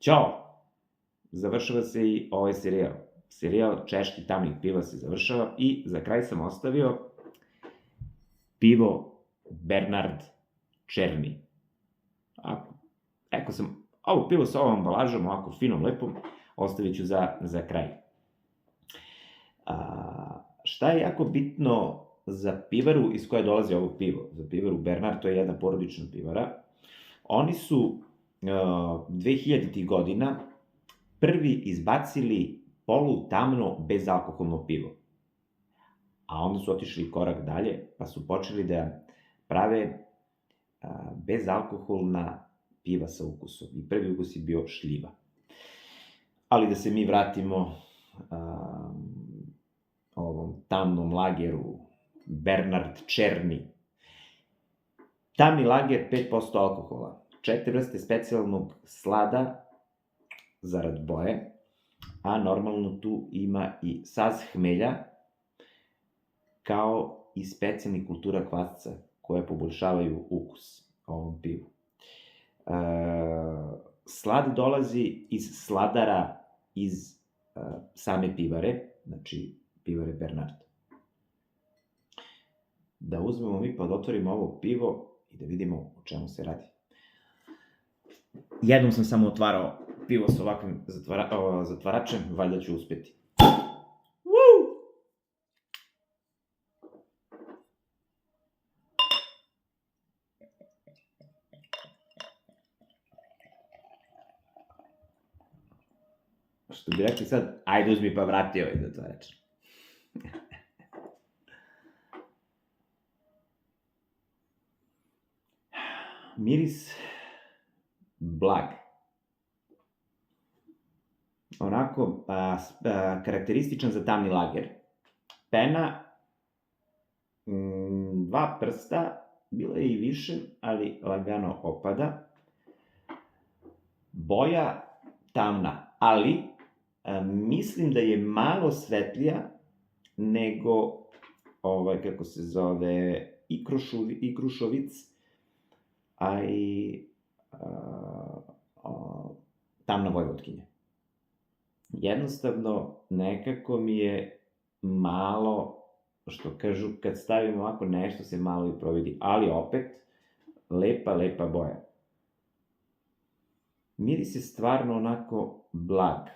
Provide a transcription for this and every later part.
Ćao! Završava se i ovaj serijal. Serijal čeških tamnih piva se završava i za kraj sam ostavio pivo Bernard Černi. Rekao sam, ovo pivo sa ovom ambalažom, ovako finom, lepom, ostavit ću za kraj. Šta je jako bitno za pivaru iz koje dolazi ovo pivo? Za pivaru Bernard, to je jedna porodična pivara. Oni su 2000. godina prvi izbacili polutamno bezalkoholno pivo. A onda su otišli korak dalje, pa su počeli da prave bezalkoholna piva sa ukusom. I prvi ukus je bio šljiva. Ali da se mi vratimo ovom tamnom lageru Bernard Černi. Tamni lager 5% alkohola, 4 vrste specijalnog slada zarad boje, a normalno tu ima i saz hmelja, kao i specijalnih kultura kvasca, koje poboljšavaju ukus ovom pivu. Slad dolazi iz sladara iz same pivare, znači pivare Bernard. Da uzmemo mi pa da otvorimo ovo pivo i da vidimo o čemu se radi. Jednom sam samo otvarao pivo sa ovakvim zatvaračem, valjda ću uspeti. Što bi rekli sad, ajde uzmi pa vrati ovaj zatvarač. Miris blag. Onako, karakterističan za tamni lager. Pena, 2 prsta, bilo je i više, ali lagano opada. Boja tamna, ali mislim da je malo svetlija nego, kako se zove, i Krušovic, a i tamna Vojvodkinja. Jednostavno, nekako mi je malo, što kažu, kad stavim ovako nešto se malo i providi, ali opet, lepa boja. Miris je stvarno onako blag.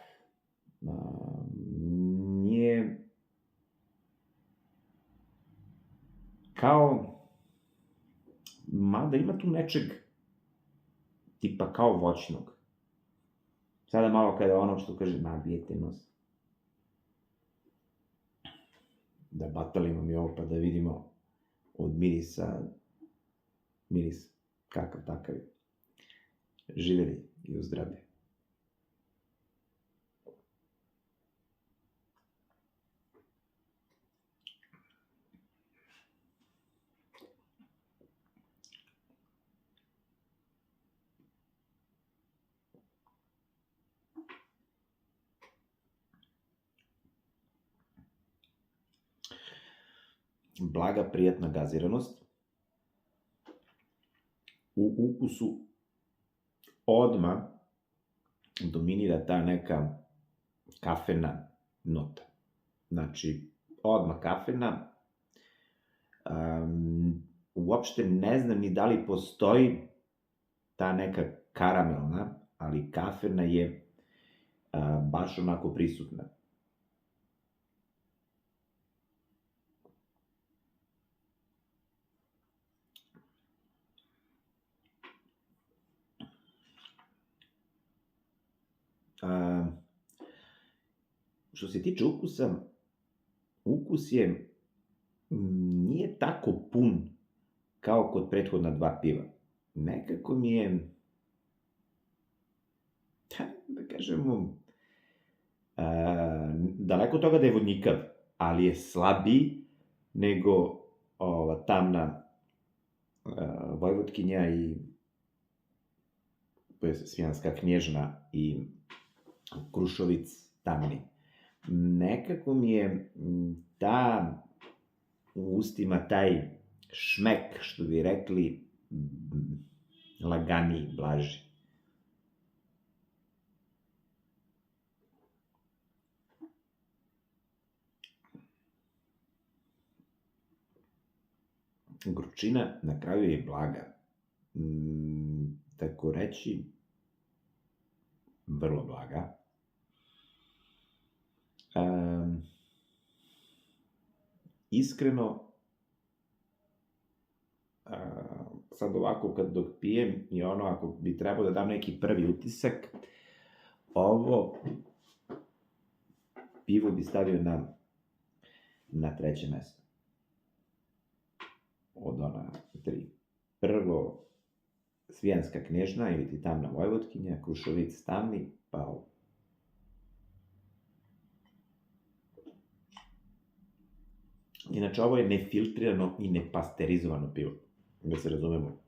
Nije kao, mada ima tu nečeg tipa kao voćnog. Sada malo kada ono što kaže, nabijete nos. Da batalimo mi ovo pa da vidimo od mirisa, miris kakav takav je. Živeli i u zdravlje. Blaga, prijatna gaziranost. U ukusu odmah dominira ta neka kafena nota. Znači, odmah kafena. Uopšte ne znam ni da li postoji ta neka karamelna, ali kafena je baš onako prisutna. Što se tiče ukusa, ukus nije tako pun kao kod prethodna 2 piva. Nekako mi je, da kažemo, daleko od toga da je vodnjikav, ali je slabiji nego tamna Vojvodkinja i Svijanska knježna i Krušovic tamni. Nekako mi je u ustima taj šmek, što bi rekli, laganiji, blaži. Gorčina na kraju je blaga. Tako reći, vrlo blaga. Iskreno, sad ovako dok pijem i ako bi trebao da dam neki prvi utisak, ovo pivo bi stavio na treće mesto. Od ona 3. Prvo, Cvijanska Knežna ili ti Tamna Vojvodkinja, Krušovic Tamni, pa ovo. Inače, ovo je nefiltrirano i nepasterizovano pivo. Da se razumemo,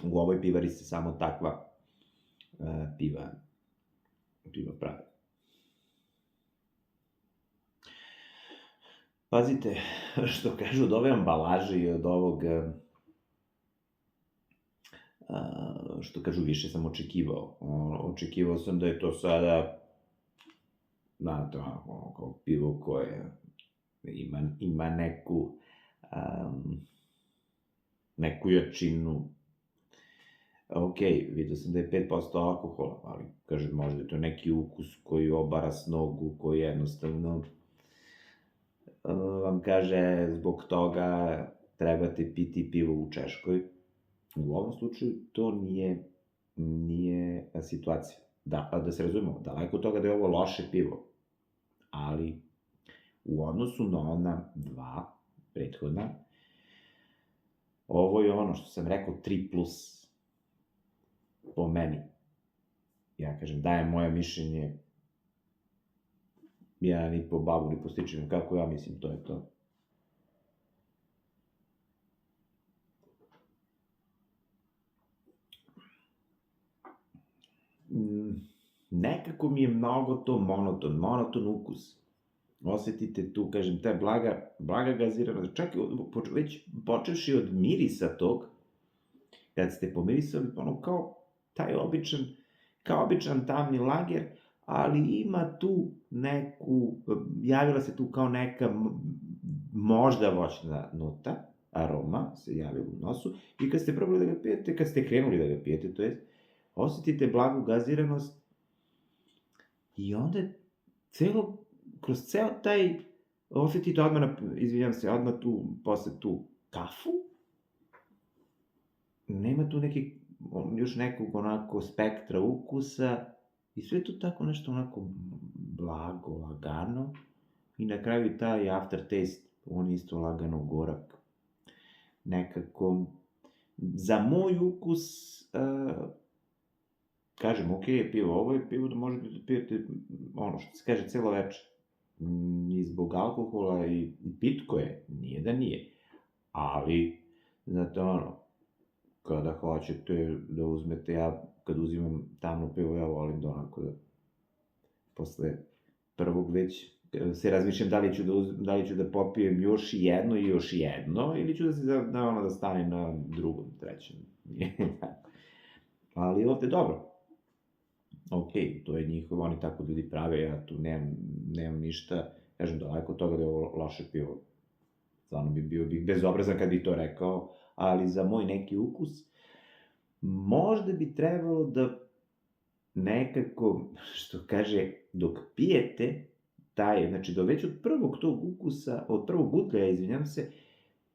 u ovoj pivari se samo takva piva prave. Pazite, što kažu od ove ambalaže i od ovog, što kažu, više sam očekivao. Očekivao sam da je to sada, znate, kao pivo koje ima neku jačinu. Ok, vidio sam da je 5% alkohola, ali, kažem, možda je to neki ukus koji obara s nogu, koji jednostavno vam kaže zbog toga trebate piti pivo u Češkoj. U ovom slučaju to nije situacija. Da se razumemo, daleko od toga da je ovo loše pivo, ali u odnosu na ona 2 prethodna, ovo je ono što sam rekao 3+, po meni. Ja kažem, dajem moje mišljenje, ja ni po babu, ni po stričevima, kako ja mislim, to je to. Nekako mi je mnogo to monoton ukus. Osetite tu, kažem, ta blaga gazirana, čak već počevši od mirisa tog, kad ste pomirisali, ono kao taj običan tamni lager, ali ima tu javila se tu kao neka možda voćna nota, aroma se javila u nosu, i kad ste probali da ga pijete, kad ste krenuli da ga pijete, to jest, osetite blagu gaziranost i onda kroz ceo taj, osetite odmah tu, posle tu kafu, nema tu još nekog onako spektra ukusa, i sve to tako nešto onako blago, lagano, i na kraju taj aftertaste, on isto lagano gorak. Nekako, za moj ukus, kažem, ok je pivo, ovo je pivo da možete da pijete, ono što se kaže, celo večer. I zbog alkohola i pitko je, nije da nije. Ali, znate kada hoćete da uzmete, ja kad uzimam tamno pivo, ja volim da onako da posle prvog već se razmišljam da li ću da popijem još jedno, ili ću da stanem na drugom, trećem. Ali ovde dobro. Ok, to je njihovo, oni tako ljudi prave, ja tu nemam ništa, kažem, daleko od toga da je ovo loše pivo. Stvarno bio bih bezobrazan kad bih to rekao, ali za moj neki ukus, možda bi trebalo da nekako, što kaže, dok pijete, znači da već od prvog tog ukusa, od prvog gutljaja, izvinjam se,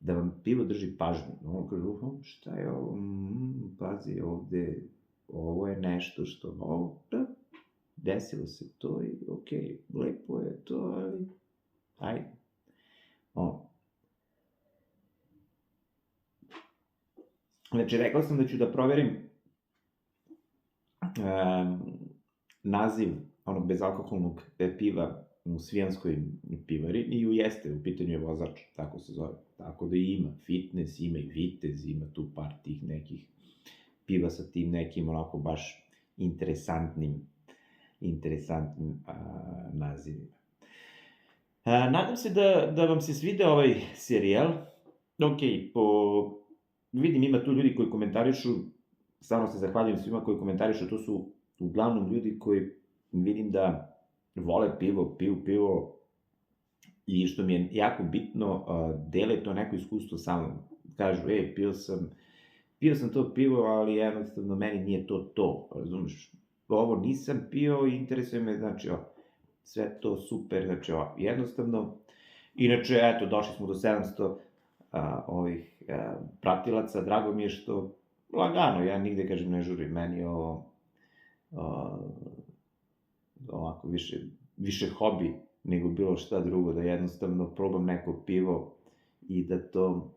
da vam pivo drži pažnju. Ono kaže, šta je ovo, pazi ovde, ovo je nešto što, desilo se to i okej, lepo je to, ali, ajde. Znači, rekao sam da ću da proverim naziv onog bezalkoholnog piva u Cvijanskoj pivari, i jeste, u pitanju je vozač, tako se zove. Tako da ima fitness, ima i vitez, ima tu par tih nekih piva sa tim nekim onako baš interesantnim nazivima. Nadam se da vam se svide ovaj serijal. Ok, vidim ima tu ljudi koji komentarišu, stvarno se zahvaljujem svima koji komentarišu, to su uglavnom ljudi koji vidim da vole pivo, piju pivo, i što mi je jako bitno, dele to neko iskustvo sa mnom. kažu, pio sam to pivo, ali jednostavno meni nije to, razumiješ? Ovo nisam pio i interesuje me, znači, sve to super, znači, jednostavno, inače, eto, došli smo do 700 pratilaca, drago mi je što, lagano, ja nigde, kažem, ne žurim, meni je ovo, ovako, više hobi nego bilo šta drugo, da jednostavno probam neko pivo i da to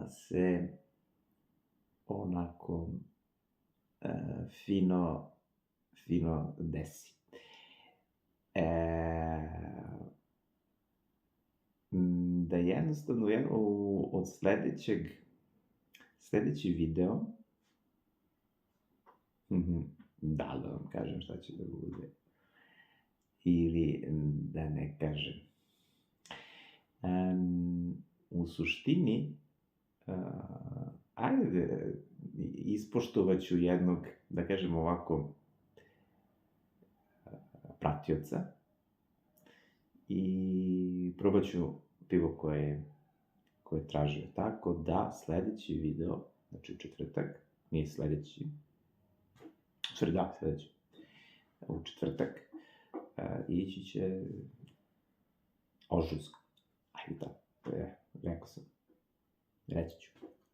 se onako fino desi. Da jednostavno od sledeći video, da vam kažem šta će da bude, ili da ne kažem. U suštini, ajde, ispoštovat ću jednog, da kažem ovako, pratioca i probat ću pivo koje je tražio. Tako da, sledeći video, znači u četvrtak, nije sledeći, sledeći, u četvrtak, ići će ožujsko. Ajde tako, rekao sam, reći ću.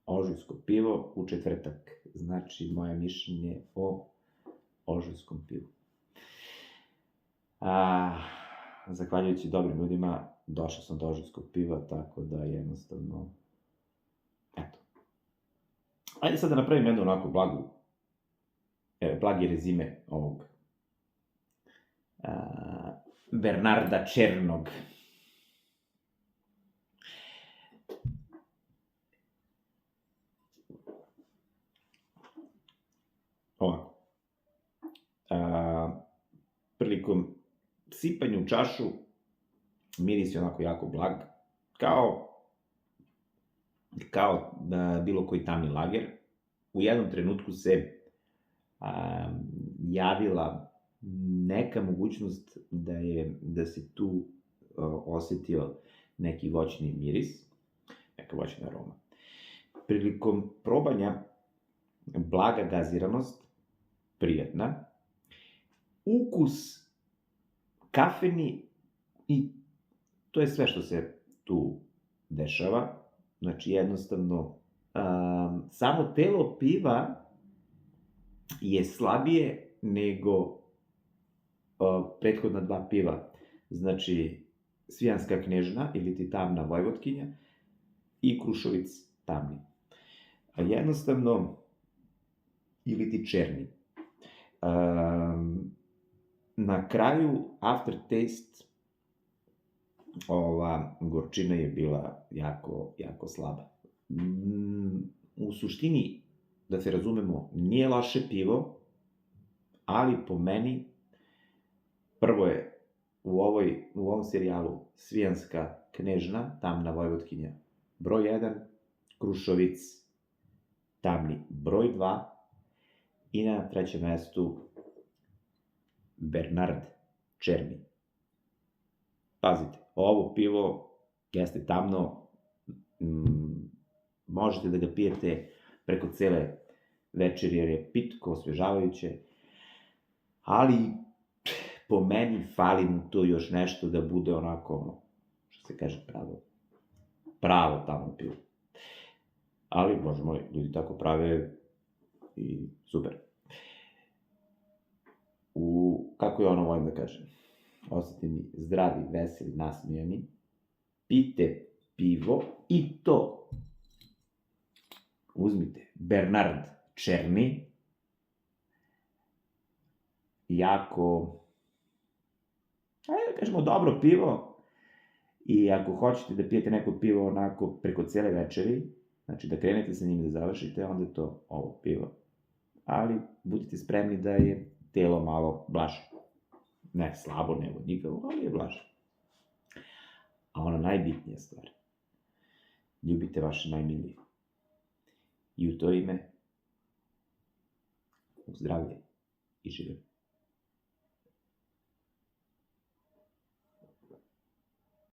Ožujsko pivo u četvrtak. Znači, moje mišljenje o ožujskom pivu. Zahvaljujući dobrim ljudima, došao sam do ožujskog piva, tako da jednostavno, eto. Ajde sad da napravim jednu onako blagi rezime ovog Bernarda Černog. Ovako. Prilikom sipanja u čašu miris je onako jako blag, kao bilo koji tamni lager. U jednom trenutku se javila neka mogućnost da se tu osetio neki voćni miris, neka voćna aroma. Prilikom probanja blaga gaziranost, prijatna, ukus kafeni i to je sve što se tu dešava. Znači, jednostavno, samo telo piva je slabije nego prethodna dva piva. Znači, Cvijanska knežna ili ti tamna Vojvotkinja i Krušovic tamni. Jednostavno, ili ti černi. Na kraju, aftertaste, ova gorčina je bila jako slaba. U suštini, da se razumemo, nije loše pivo, ali po meni, prvo je u ovom serijalu Cvijanska knežna, tamna Vojvotkinja, broj 1, Krušovic tamni, broj 2, i na trećem mestu Bernard Černi. Pazite, ovo pivo jeste tamno, možete da ga pijete preko cele večeri jer je pitko, osvežavajuće, ali po meni fali mu to još nešto da bude onako, što se kaže, pravo tamno pivo. Ali, bože moj, ljudi tako prave i super. Kako je ono volim da kažem? Ostajte mi zdravi, veseli, nasmijani. Pijte pivo i to. Uzmite Bernard Černi. Jako, ajde da kažemo, dobro pivo. I ako hoćete da pijete neko pivo onako preko cele večeri, znači da krenete sa njim da završite, onda je to ovo pivo. Ali budite spremni da je telo malo blaže. Ne slabo, nego nikako, ali je blaže. A ona najbitnija stvar. Ljubite vaše najmilije. I u to ime, u zdravlje i živjeli.